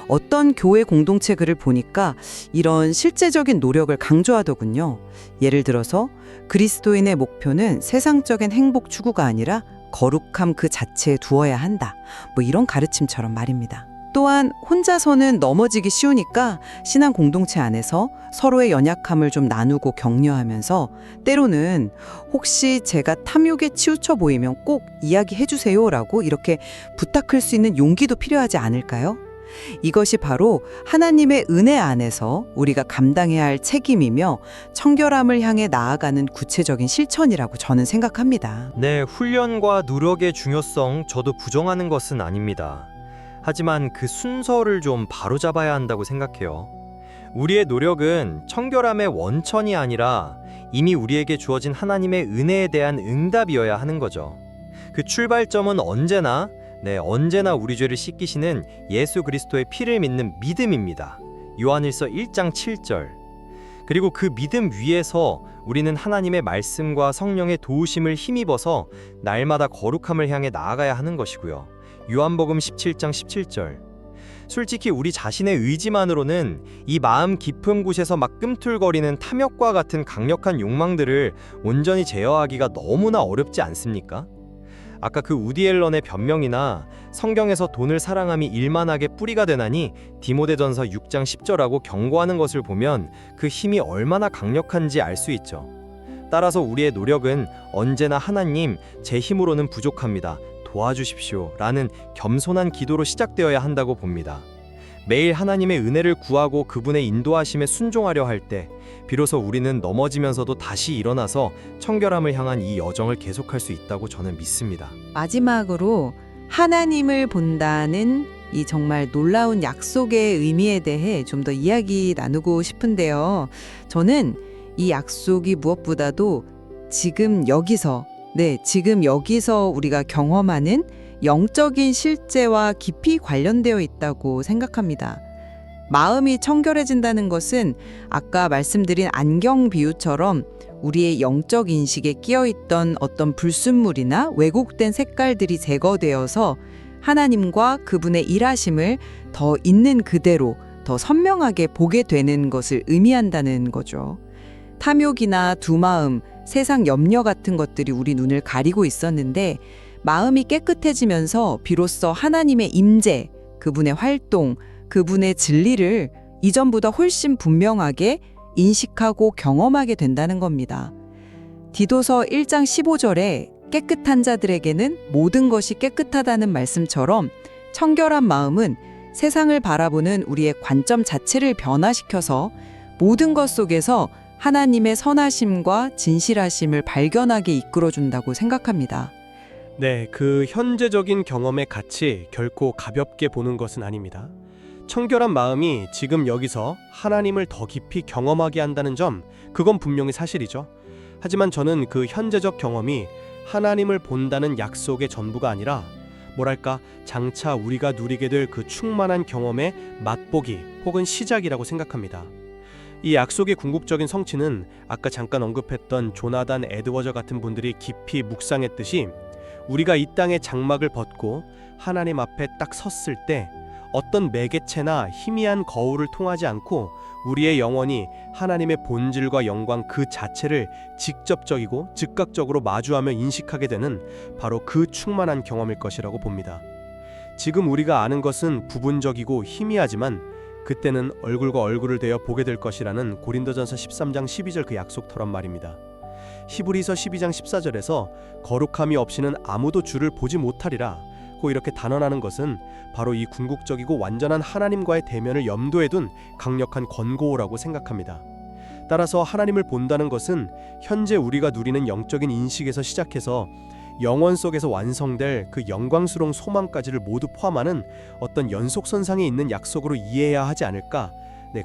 어떤 교회 공동체 글을 보니까 이런 실제적인 노력을 강조하더군요. 예를 들어서 그리스도인의 목표는 세상적인 행복 추구가 아니라 거룩함 그 자체에 두어야 한다. 뭐 이런 가르침처럼 말입니다. 또한 혼자서는 넘어지기 쉬우니까 신앙 공동체 안에서 서로의 연약함을 좀 나누고 격려하면서 때로는 혹시 제가 탐욕에 치우쳐 보이면 꼭 이야기해 주세요라고 이렇게 부탁할 수 있는 용기도 필요하지 않을까요? 이것이 바로 하나님의 은혜 안에서 우리가 감당해야 할 책임이며 청결함을 향해 나아가는 구체적인 실천이라고 저는 생각합니다. 네, 훈련과 노력의 중요성 저도 부정하는 것은 아닙니다. 하지만 그 순서를 좀 바로잡아야 한다고 생각해요. 우리의 노력은 청결함의 원천이 아니라 이미 우리에게 주어진 하나님의 은혜에 대한 응답이어야 하는 거죠. 그 출발점은 언제나 우리 죄를 씻기시는 예수 그리스도의 피를 믿는 믿음입니다. 요한일서 1장 7절. 그리고 그 믿음 위에서 우리는 하나님의 말씀과 성령의 도우심을 힘입어서 날마다 거룩함을 향해 나아가야 하는 것이고요. 요한복음 17장 17절. 솔직히 우리 자신의 의지만으로는 이 마음 깊은 곳에서 막 꿈틀거리는 탐욕과 같은 강력한 욕망들을 온전히 제어하기가 너무나 어렵지 않습니까? 아까 그 우디 앨런의 변명이나 성경에서 돈을 사랑함이 일만하게 뿌리가 되나니 디모데전서 6장 10절하고 경고하는 것을 보면 그 힘이 얼마나 강력한지 알 수 있죠. 따라서 우리의 노력은 언제나 하나님, 제 힘으로는 부족합니다. 도와주십시오. 라는 겸손한 기도로 시작되어야 한다고 봅니다. 매일 하나님의 은혜를 구하고 그분의 인도하심에 순종하려 할 때 비로소 우리는 넘어지면서도 다시 일어나서 청결함을 향한 이 여정을 계속할 수 있다고 저는 믿습니다. 마지막으로 하나님을 본다는 이 정말 놀라운 약속의 의미에 대해 좀 더 이야기 나누고 싶은데요. 저는 이 약속이 무엇보다도 지금 여기서 우리가 경험하는 영적인 실제와 깊이 관련되어 있다고 생각합니다. 마음이 청결해진다는 것은 아까 말씀드린 안경 비유처럼 우리의 영적 인식에 끼어있던 어떤 불순물이나 왜곡된 색깔들이 제거되어서 하나님과 그분의 일하심을 더 있는 그대로 더 선명하게 보게 되는 것을 의미한다는 거죠. 탐욕이나 두마음, 세상 염려 같은 것들이 우리 눈을 가리고 있었는데 마음이 깨끗해지면서 비로소 하나님의 임재, 그분의 활동, 그분의 진리를 이전보다 훨씬 분명하게 인식하고 경험하게 된다는 겁니다. 디도서 1장 15절에 깨끗한 자들에게는 모든 것이 깨끗하다는 말씀처럼 청결한 마음은 세상을 바라보는 우리의 관점 자체를 변화시켜서 모든 것 속에서 하나님의 선하심과 진실하심을 발견하게 이끌어준다고 생각합니다. 네, 그 현재적인 경험의 가치 결코 가볍게 보는 것은 아닙니다. 청결한 마음이 지금 여기서 하나님을 더 깊이 경험하게 한다는 점, 그건 분명히 사실이죠. 하지만 저는 그 현재적 경험이 하나님을 본다는 약속의 전부가 아니라 장차 우리가 누리게 될 그 충만한 경험의 맛보기 혹은 시작이라고 생각합니다. 이 약속의 궁극적인 성취는 아까 잠깐 언급했던 조나단 에드워저 같은 분들이 깊이 묵상했듯이 우리가 이 땅의 장막을 벗고 하나님 앞에 딱 섰을 때 어떤 매개체나 희미한 거울을 통하지 않고 우리의 영혼이 하나님의 본질과 영광 그 자체를 직접적이고 즉각적으로 마주하며 인식하게 되는 바로 그 충만한 경험일 것이라고 봅니다. 지금 우리가 아는 것은 부분적이고 희미하지만 그때는 얼굴과 얼굴을 대어 보게 될 것이라는 고린도전서 13장 12절 그 약속처럼 말입니다. 히브리서 12장 14절에서 거룩함이 없이는 아무도 주를 보지 못하리라 고 이렇게 단언하는 것은 바로 이 궁극적이고 완전한 하나님과의 대면을 염두에 둔 강력한 권고라고 생각합니다. 따라서 하나님을 본다는 것은 현재 우리가 누리는 영적인 인식에서 시작해서 영원 속에서 완성될 그 영광스러운 소망까지를 모두 포함하는 어떤 연속선상에 있는 약속으로 이해해야 하지 않을까,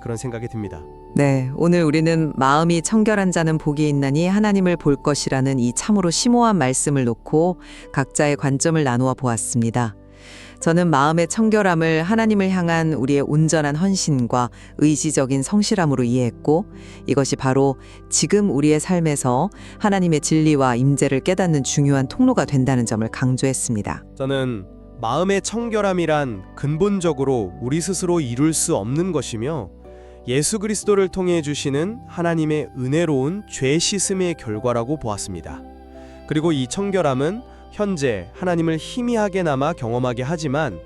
그런 생각이 듭니다. 네, 오늘 우리는 마음이 청결한 자는 복이 있나니 하나님을 볼 것이라는 이 참으로 심오한 말씀을 놓고 각자의 관점을 나누어 보았습니다. 저는 마음의 청결함을 하나님을 향한 우리의 온전한 헌신과 의지적인 성실함으로 이해했고 이것이 바로 지금 우리의 삶에서 하나님의 진리와 임재를 깨닫는 중요한 통로가 된다는 점을 강조했습니다. 저는 마음의 청결함이란 근본적으로 우리 스스로 이룰 수 없는 것이며 예수 그리스도를 통해 주시는 하나님의 은혜로운 죄 씻음의 결과라고 보았습니다. 그리고 이 청결함은 현재 하나님을 희미하게나마 경험하게 하지만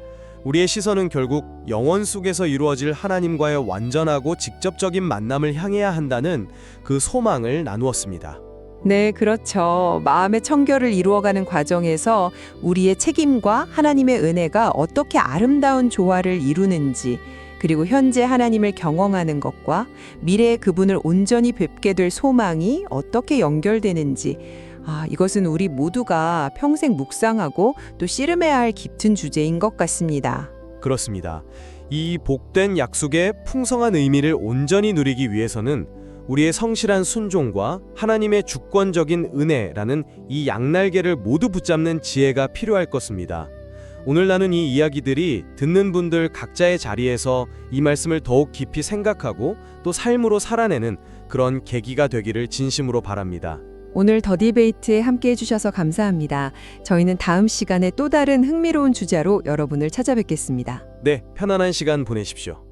우리의 시선은 결국 영원 속에서 이루어질 하나님과의 완전하고 직접적인 만남을 향해야 한다는 그 소망을 나누었습니다. 네, 그렇죠. 마음의 청결을 이루어가는 과정에서 우리의 책임과 하나님의 은혜가 어떻게 아름다운 조화를 이루는지, 그리고 현재 하나님을 경험하는 것과 미래의 그분을 온전히 뵙게 될 소망이 어떻게 연결되는지, 이것은 우리 모두가 평생 묵상하고 또 씨름해야 할 깊은 주제인 것 같습니다. 그렇습니다. 이 복된 약속의 풍성한 의미를 온전히 누리기 위해서는 우리의 성실한 순종과 하나님의 주권적인 은혜라는 이 양날개를 모두 붙잡는 지혜가 필요할 것입니다. 오늘 나눈 이 이야기들이 듣는 분들 각자의 자리에서 이 말씀을 더욱 깊이 생각하고 또 삶으로 살아내는 그런 계기가 되기를 진심으로 바랍니다. 오늘 더 디베이트에 함께 해주셔서 감사합니다. 저희는 다음 시간에 또 다른 흥미로운 주제로 여러분을 찾아뵙겠습니다. 네, 편안한 시간 보내십시오.